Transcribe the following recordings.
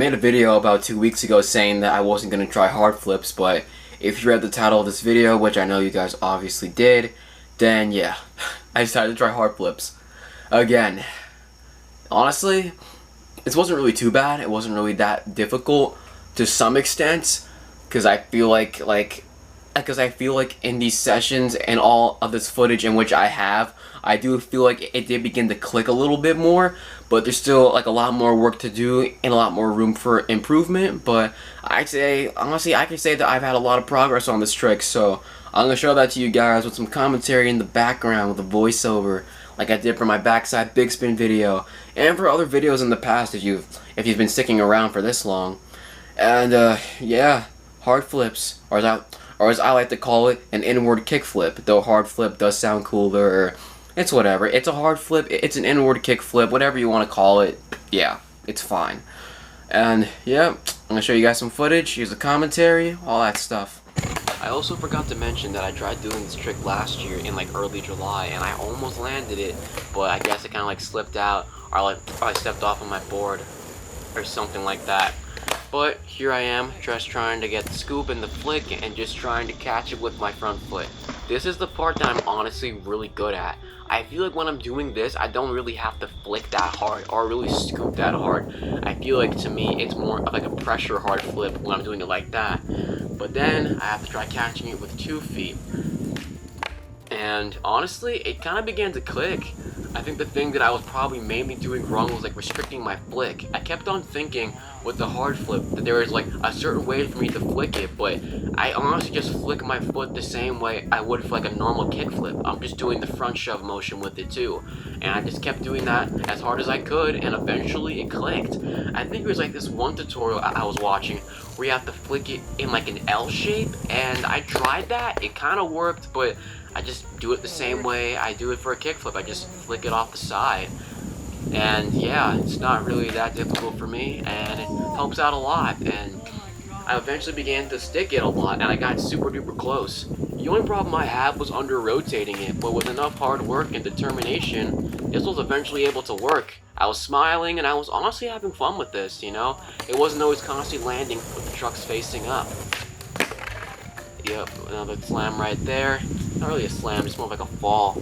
made a video about 2 weeks ago saying that I wasn't going to try hard flips, but if you read the title of this video, which I know you guys obviously did, then yeah, I decided to try hard flips. Again, honestly, this wasn't really too bad. It wasn't really that difficult to some extent, because I feel like in these sessions and all of this footage in which I do feel like it did begin to click a little bit more, but there's still like a lot more work to do and a lot more room for improvement. But I'd say, honestly, I can say that I've had a lot of progress on this trick, so I'm going to show that to you guys with some commentary in the background with a voiceover, like I did for my backside big spin video, and for other videos in the past if you've been sticking around for this long. And yeah, hard flips, or as I like to call it, an inward kickflip, though hard flip does sound cooler. It's whatever. It's a hard flip, it's an inward kickflip, whatever you want to call it. Yeah, it's fine. And yeah, I'm going to show you guys some footage, here's the commentary, all that stuff. I also forgot to mention that I tried doing this trick last year in like early July, and I almost landed it, but I guess it kind of like slipped out, or like I stepped off on my board, or something like that. But here I am, just trying to get the scoop and the flick, and just trying to catch it with my front foot. This is the part that I'm honestly really good at. I feel like when I'm doing this, I don't really have to flick that hard or really scoop that hard. I feel like to me, it's more of like a pressure hard flip when I'm doing it like that. But then I have to try catching it with 2 feet. And honestly, it kind of began to click. I think the thing that I was probably mainly doing wrong was like restricting my flick. I kept on thinking with the hard flip that there was like a certain way for me to flick it, but I honestly just flick my foot the same way I would for like a normal kick flip. I'm just doing the front shove motion with it too. And I just kept doing that as hard as I could, and eventually it clicked. I think it was like this one tutorial I was watching where you have to flick it in like an L shape, and I tried that. It kind of worked, but I just do it the same way I do it for a kickflip. I just flick it off the side. And yeah, it's not really that difficult for me, and it helps out a lot. And I eventually began to stick it a lot, and I got super duper close. The only problem I had was under rotating it, but with enough hard work and determination, this was eventually able to work. I was smiling, and I was honestly having fun with this, you know? It wasn't always constantly landing with the trucks facing up. Yep, another slam right there. Not really a slam, just more like a fall.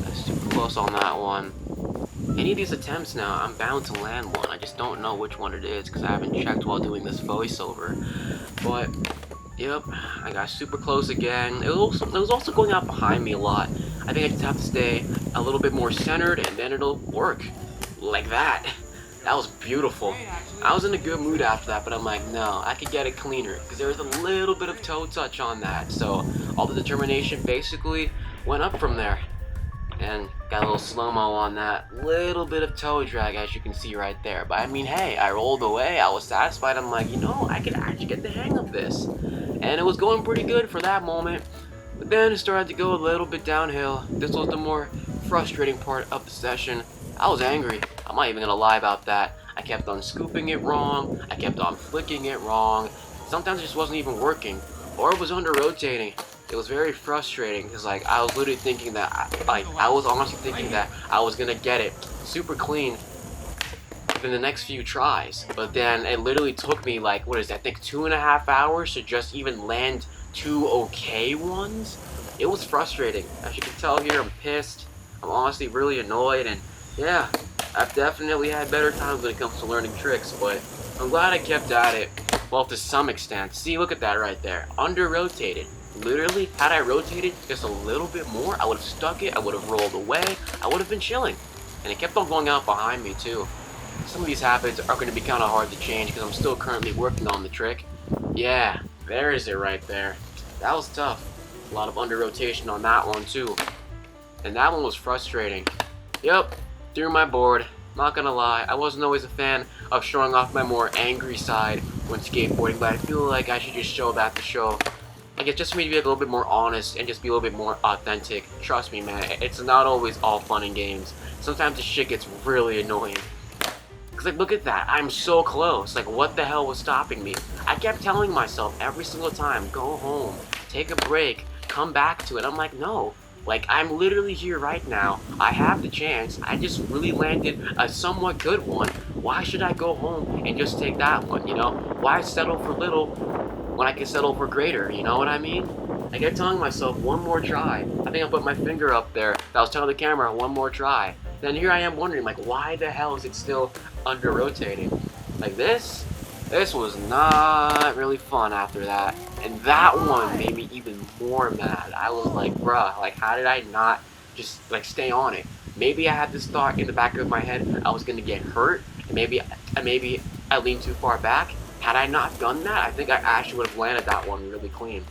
That's super close on that one. Any of these attempts now, I'm bound to land one. I just don't know which one it is because I haven't checked while doing this voiceover. But, yep, I got super close again. It was also going out behind me a lot. I think I just have to stay a little bit more centered, and then it'll work. Like that. That was beautiful. I was in a good mood after that, but I'm like, no, I could get it cleaner, because there was a little bit of toe touch on that, so all the determination basically went up from there. And got a little slow-mo on that, little bit of toe drag as you can see right there. But I mean, hey, I rolled away, I was satisfied. I'm like, you know, I could actually get the hang of this. And it was going pretty good for that moment. But then it started to go a little bit downhill. This was the more frustrating part of the session. I was angry. I'm not even gonna lie about that. I kept on scooping it wrong. I kept on flicking it wrong. Sometimes it just wasn't even working, or it was under rotating. It was very frustrating because like I was literally thinking that I was honestly thinking that I was gonna get it super clean within the next few tries. But then it literally took me like, what is that? I think 2.5 hours to just even land 2 okay ones. It was frustrating. As you can tell here, I'm pissed. I'm honestly really annoyed, and yeah, I've definitely had better times when it comes to learning tricks, but I'm glad I kept at it. Well, to some extent. See, look at that right there. Under-rotated. Literally, had I rotated just a little bit more, I would have stuck it, I would have rolled away, I would have been chilling. And it kept on going out behind me, too. Some of these habits are going to be kind of hard to change because I'm still currently working on the trick. Yeah, there is it right there. That was tough. A lot of under-rotation on that one, too. And that one was frustrating. Yep. Through my board. Not gonna lie, I wasn't always a fan of showing off my more angry side when skateboarding, but I feel like I should just show that to show. I guess just for me to be a little bit more honest and just be a little bit more authentic. Trust me, man, it's not always all fun and games. Sometimes the shit gets really annoying. Cause like, look at that, I'm so close. Like, what the hell was stopping me? I kept telling myself every single time, go home, take a break, come back to it. I'm like, no. Like, I'm literally here right now. I have the chance. I just really landed a somewhat good one. Why should I go home and just take that one, you know? Why settle for little when I can settle for greater, you know what I mean? I kept telling myself, one more try. I think I put my finger up there. I was telling the camera, one more try. Then here I am wondering, like, why the hell is it still under rotating? Like this was not really fun after that. And that one made me even more mad. I was like, bruh, like, how did I not just, like, stay on it? Maybe I had this thought in the back of my head, I was gonna get hurt, and maybe I leaned too far back. Had I not done that, I think I actually would have landed that one really clean.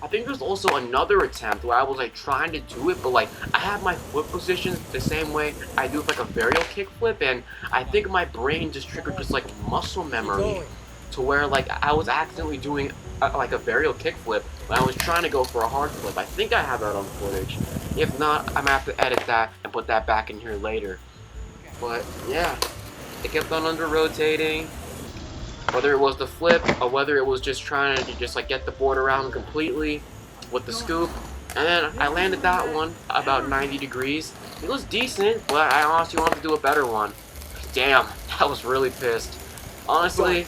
I think there's also another attempt where I was like trying to do it, but like I have my foot positions the same way I do with like a varial kickflip, and I think my brain just triggered just like muscle memory to where like I was accidentally doing like a varial kickflip when I was trying to go for a hard flip. I think I have that on footage. If not, I'm gonna have to edit that and put that back in here later. But yeah, it kept on under rotating. Whether it was the flip or whether it was just trying to just like get the board around completely with the scoop. And then I landed that one about 90 degrees. It was decent, but I honestly wanted to do a better one. Damn, I was really pissed. Honestly,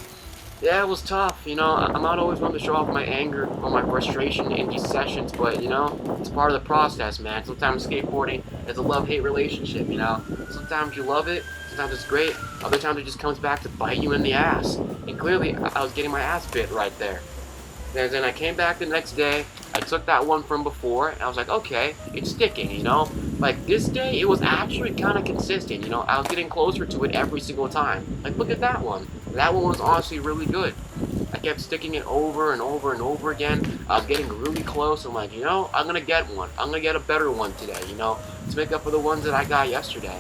yeah, it was tough, you know. I'm not always one to show off my anger or my frustration in these sessions, but, you know, it's part of the process, man. Sometimes skateboarding is a love-hate relationship, you know. Sometimes you love it, sometimes it's great, other times it just comes back to bite you in the ass. And clearly, I was getting my ass bit right there. And then I came back the next day, I took that one from before, and I was like, okay, it's sticking, you know? Like, this day, it was actually kind of consistent, you know? I was getting closer to it every single time. Like, look at that one. That one was honestly really good. I kept sticking it over and over and over again. I was getting really close. I'm like, you know, I'm gonna get one. I'm gonna get a better one today, you know? To make up for the ones that I got yesterday.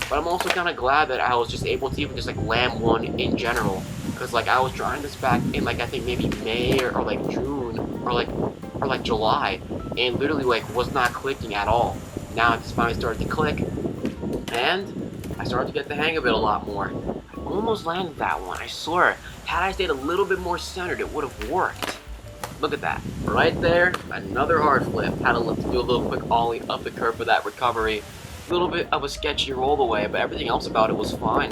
But I'm also kind of glad that I was just able to even just, like, land one in general. Because, like, I was trying this back in, like, I think maybe May or like, June or, like, July. And literally, like, was not clicking at all. Now it just finally started to click. And I started to get the hang of it a lot more. I almost landed that one, I swear. Had I stayed a little bit more centered, it would have worked. Look at that. Right there, another hard flip. Had to do a little quick ollie up the curve for that recovery. A little bit of a sketchy roll away, but everything else about it was fine.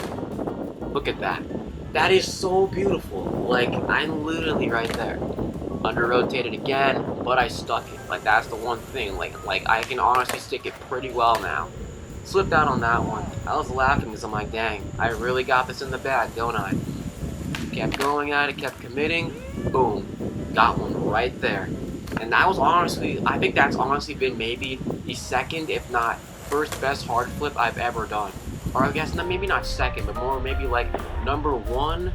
Look at that. That is so beautiful. Like, I'm literally right there. Under rotated again, but I stuck it. Like, that's the one thing. Like I can honestly stick it pretty well now. Slipped out on that one. I was laughing because I'm like, dang, I really got this in the bag, don't I? Kept going at it, kept committing. Boom. Got one right there. And that was honestly, I think that's honestly been maybe the second, if not first best hard flip I've ever done. Or I guess maybe not second, but more maybe like number one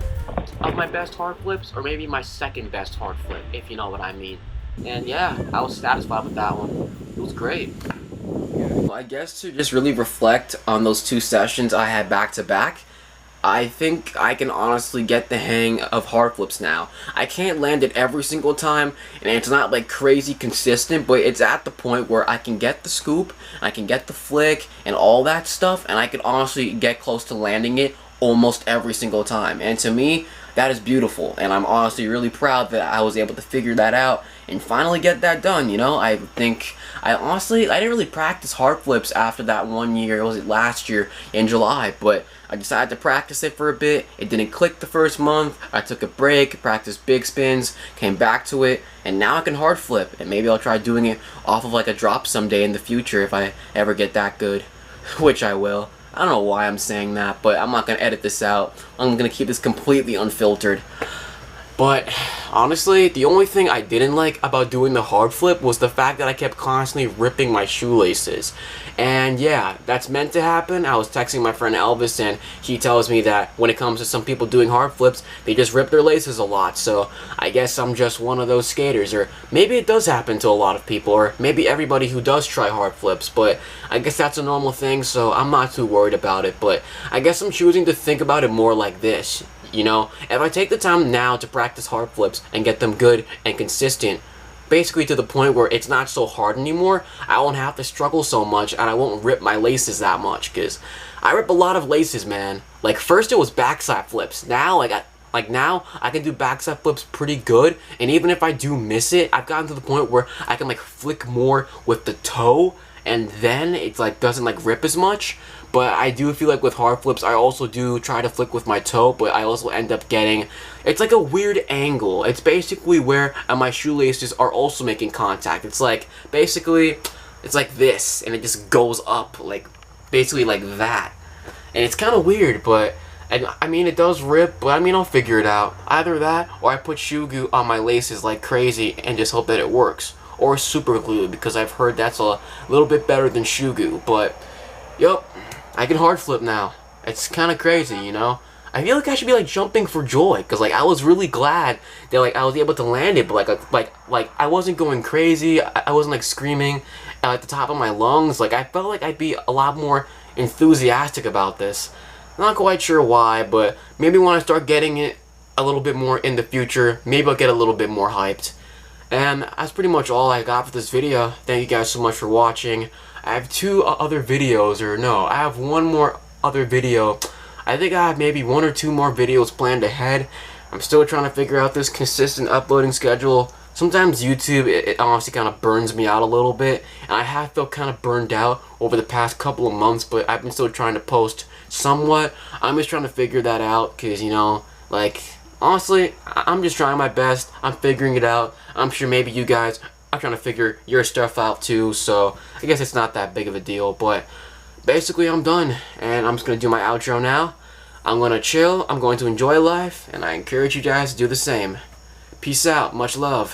of my best hard flips, or maybe my second best hard flip, if you know what I mean. And yeah, I was satisfied with that one. It was great. Well, I guess to just really reflect on those two sessions I had back to back, I think I can honestly get the hang of hard flips now. I can't land it every single time, and it's not like crazy consistent, but it's at the point where I can get the scoop, I can get the flick, and all that stuff, and I can honestly get close to landing it almost every single time. And to me, that is beautiful, and I'm honestly really proud that I was able to figure that out and finally get that done, you know? I think, I didn't really practice hard flips after that 1 year, was it last year in July, but I decided to practice it for a bit. It didn't click the first month. I took a break, practiced big spins, came back to it, and now I can hard flip, and maybe I'll try doing it off of like a drop someday in the future if I ever get that good, which I will. I don't know why I'm saying that, but I'm not going to edit this out. I'm going to keep this completely unfiltered. But honestly, the only thing I didn't like about doing the hard flip was the fact that I kept constantly ripping my shoelaces. And yeah, that's meant to happen. I was texting my friend Elvis, and he tells me that when it comes to some people doing hard flips, they just rip their laces a lot. So I guess I'm just one of those skaters, or maybe it does happen to a lot of people, or maybe everybody who does try hard flips, but I guess that's a normal thing, so I'm not too worried about it. But I guess I'm choosing to think about it more like this. You know, if I take the time now to practice hard flips and get them good and consistent, basically to the point where it's not so hard anymore, I won't have to struggle so much, and I won't rip my laces that much, because I rip a lot of laces, man. Like, first it was backside flips. Now, like Like now, I can do backside flips pretty good, and even if I do miss it, I've gotten to the point where I can like flick more with the toe, and then it's like doesn't like rip as much. But I do feel like with hard flips, I also do try to flick with my toe, but I also end up getting, it's like a weird angle. It's basically where my shoelaces are also making contact. It's like, basically, it's like this, and it just goes up, like, basically like that. And it's kind of weird, but, and I mean, it does rip, but I mean, I'll figure it out. Either that, or I put shoe glue on my laces like crazy and just hope that it works. Or super glue, because I've heard that's a little bit better than shoe glue, but, yup. I can hard flip now. It's kind of crazy, you know? I feel like I should be like jumping for joy, because like I was really glad that like I was able to land it, but like I wasn't going crazy. I wasn't like screaming at the top of my lungs. Like I felt like I'd be a lot more enthusiastic about this. Not quite sure why, but maybe when I start getting it a little bit more in the future, maybe I'll get a little bit more hyped. And that's pretty much all I got for this video. Thank you guys so much for watching. I have two other videos, or no, I have one more other video. I think I have maybe 1 or 2 more videos planned ahead. I'm still trying to figure out this consistent uploading schedule. Sometimes YouTube, it honestly kind of burns me out a little bit, and I have felt kind of burned out over the past couple of months, but I've been still trying to post somewhat. I'm just trying to figure that out, because, you know, like, honestly, I'm just trying my best. I'm figuring it out. I'm sure maybe you guys are trying to figure your stuff out too, so I guess it's not that big of a deal. But basically, I'm done, and I'm just going to do my outro now. I'm going to chill, I'm going to enjoy life, and I encourage you guys to do the same. Peace out, much love.